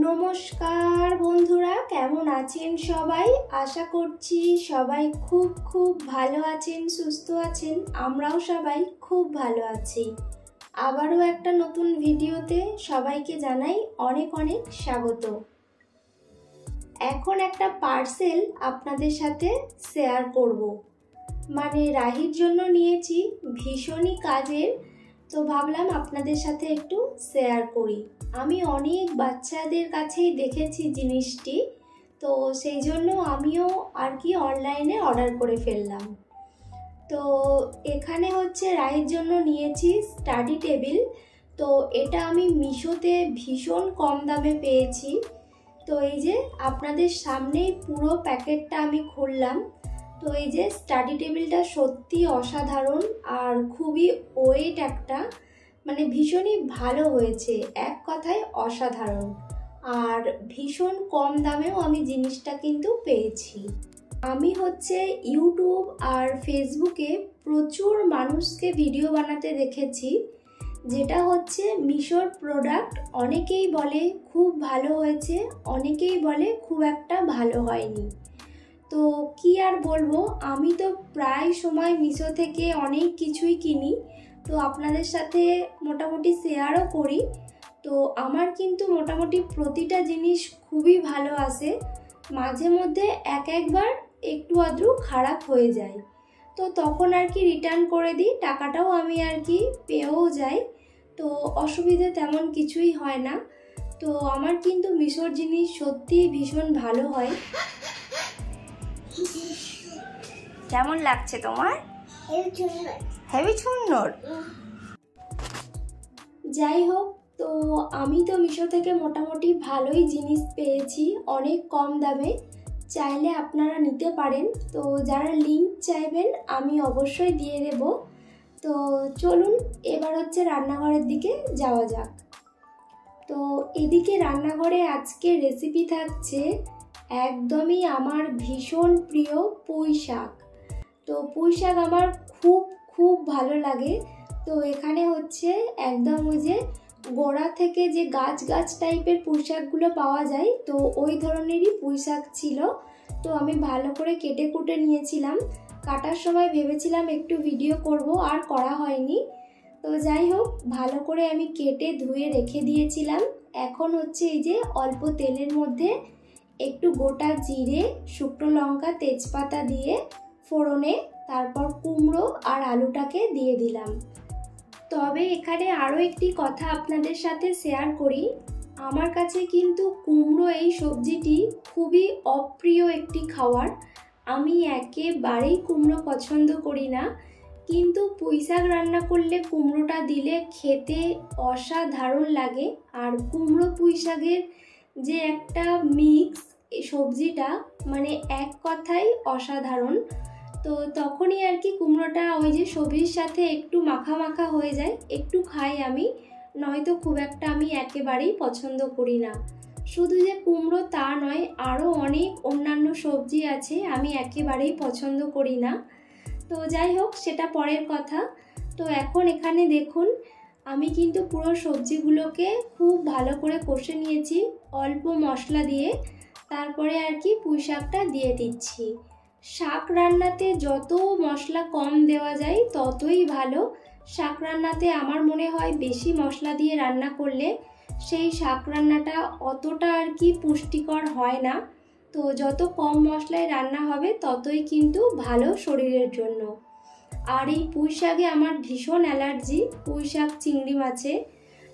নমস্কার বন্ধুরা, কেমন আছেন সবাই? আশা করছি সবাই খুব খুব ভালো আছেন, সুস্থ আছেন। আমরাও সবাই খুব ভালো আছি। আবারও একটা নতুন ভিডিওতে সবাইকে জানাই অনেক অনেক স্বাগত। এখন একটা পার্সেল আপনাদের সাথে শেয়ার করব। মানে রাহির জন্য নিয়েছি, ভীষণই কাজের, তো ভাবলাম আপনাদের সাথে একটু শেয়ার করি। আমি অনেক বাচ্চাদের কাছেই দেখেছি জিনিসটি, তো সেই জন্য আমিও আর কি অনলাইনে অর্ডার করে ফেললাম। তো এখানে হচ্ছে রাহির জন্য নিয়েছি স্টাডি টেবিল। তো এটা আমি মিশোতে ভীষণ কম দামে পেয়েছি। তো এই যে আপনাদের সামনেই পুরো প্যাকেটটা আমি খুললাম। তো এই যে স্টাডি টেবিলটা সত্যি অসাধারণ আর খুবই ওয়েট একটা, মানে ভীষণই ভালো হয়েছে, এক কথায় অসাধারণ। আর ভীষণ কম দামেও আমি জিনিসটা কিন্তু পেয়েছি। আমি হচ্ছে ইউটিউব আর ফেসবুকে প্রচুর মানুষকে ভিডিও বানাতে দেখেছি, যেটা হচ্ছে মিশোর প্রোডাক্ট অনেকেই বলে খুব ভালো হয়েছে, অনেকেই বলে খুব একটা ভালো হয়নি। তো কি আর বলবো, আমি তো প্রায় সময় মিশো থেকে অনেক কিছুই কিনি, তো আপনাদের সাথে মোটামুটি শেয়ারও করি। তো আমার কিন্তু মোটামুটি প্রতিটা জিনিস খুবই ভালো আসে, মাঝে মধ্যে একবার একটু আধটু খারাপ হয়ে যায়, তো তখন আর কি রিটার্ন করে দিই, টাকাটাও আমি আর কি পেয়েও যাই, তো অসুবিধে তেমন কিছুই হয় না। তো আমার কিন্তু মিশোর জিনিস সত্যি ভীষণ ভালো হয়। কেমন লাগছে তোমার? হেভি সুন্দর। যাই হোক, তো আমি তো মিশো থেকে মোটামুটি ভালোই জিনিস পেয়েছি অনেক কম দামে। চাইলে আপনারা নিতে পারেন। তো যারা লিংক চাইবেন আমি অবশ্যই দিয়ে দেব। তো চলুন এবার হচ্ছে রান্নাঘরের দিকে যাওয়া যাক। তো এদিকে রান্নাঘরে আজকে রেসিপি থাকছে একদমই আমার ভীষণ প্রিয় পুঁই শাক। তো পুঁই শাক আমার খুব খুব ভালো লাগে। তো এখানে হচ্ছে একদম ওই যে গোড়া থেকে যে গাছ গাছ টাইপের পুঁই শাকগুলো পাওয়া যায়, তো ওই ধরনেরই পুঁই শাক ছিল। তো আমি ভালো করে কেটে কুটে নিয়েছিলাম। কাটার সময় ভেবেছিলাম একটু ভিডিও করব, আর করা হয়নি। তো যাই হোক, ভালো করে আমি কেটে ধুয়ে রেখে দিয়েছিলাম। এখন হচ্ছে এই যে অল্প তেলের মধ্যে একটু গোটা জিরে, শুকনো লঙ্কা, তেজপাতা দিয়ে ফোড়নে তারপর কুমড়ো আর আলুটাকে দিয়ে দিলাম। তবে এখানে আরও একটি কথা আপনাদের সাথে শেয়ার করি। আমার কাছে কিন্তু কুমড়ো এই সবজিটি খুবই অপ্রিয় একটি খাবার। আমি একেবারেই কুমড়ো পছন্দ করি না, কিন্তু পুঁই শাক রান্না করলে কুমড়োটা দিলে খেতে অসাধারণ লাগে। আর কুমড়ো পুঁই শাকের যে একটা মিক্স এই সবজিটা, মানে এক কথায় অসাধারণ। তো তখনই আর কি কুমড়োটা ওই যে সবজির সাথে একটু মাখা মাখা হয়ে যায়, একটু খাই আমি, নয়তো খুব একটা আমি একেবারেই পছন্দ করি না। শুধু যে কুমড়ো তা নয়, আরও অনেক অন্যান্য সবজি আছে আমি একেবারেই পছন্দ করি না। তো যাই হোক, সেটা পরের কথা। তো এখন এখানে দেখুন আমি কিন্তু পুরো সবজিগুলোকে খুব ভালো করে কষে নিয়েছি অল্প মশলা দিয়ে। তারপরে আর কি পুঁই শাকটা দিয়ে দিচ্ছি। শাক রান্নাতে যত মশলা কম দেওয়া যায় ততই ভালো। শাক রান্নাতে আমার মনে হয় বেশি মশলা দিয়ে রান্না করলে সেই শাক রান্নাটা অতটা আর কি পুষ্টিকর হয় না। তো যত কম মশলায় রান্না হবে ততই কিন্তু ভালো শরীরের জন্য। আর এই পুঁই শাকে আমার ভীষণ অ্যালার্জি, পুঁই শাক চিংড়ি মাছে।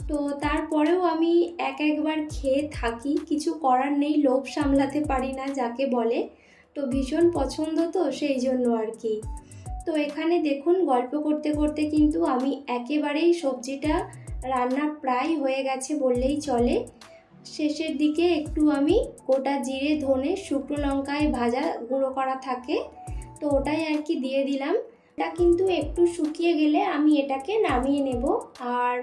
তো তারপরেও আমি একবার খেয়ে থাকি, কিছু করার নেই, লোভ সামলাতে পারি না যাকে বলে। তো ভীষণ পছন্দ, তো সেই জন্য আর কি। তো এখানে দেখুন গল্প করতে করতে কিন্তু আমি একেবারেই সবজিটা রান্না প্রায় হয়ে গেছে বললেই চলে। শেষের দিকে একটু আমি গোটা জিরে, ধনে, শুকনো লঙ্কায় ভাজা গুঁড়ো করা থাকে, তো ওটাই আর কি দিয়ে দিলাম। এটা কিন্তু একটু শুকিয়ে গেলে আমি এটাকে নামিয়ে নেব। আর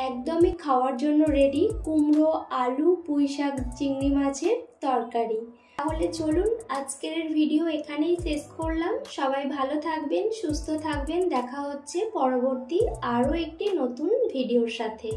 একদমই খাওয়ার জন্য রেডি কুমড়ো, আলু, পুঁই শাক, চিংড়ি মাছের তরকারি। তাহলে চলুন আজকের ভিডিও এখানেই শেষ করলাম। সবাই ভালো থাকবেন, সুস্থ থাকবেন। দেখা হচ্ছে পরবর্তী আরও একটি নতুন ভিডিওর সাথে।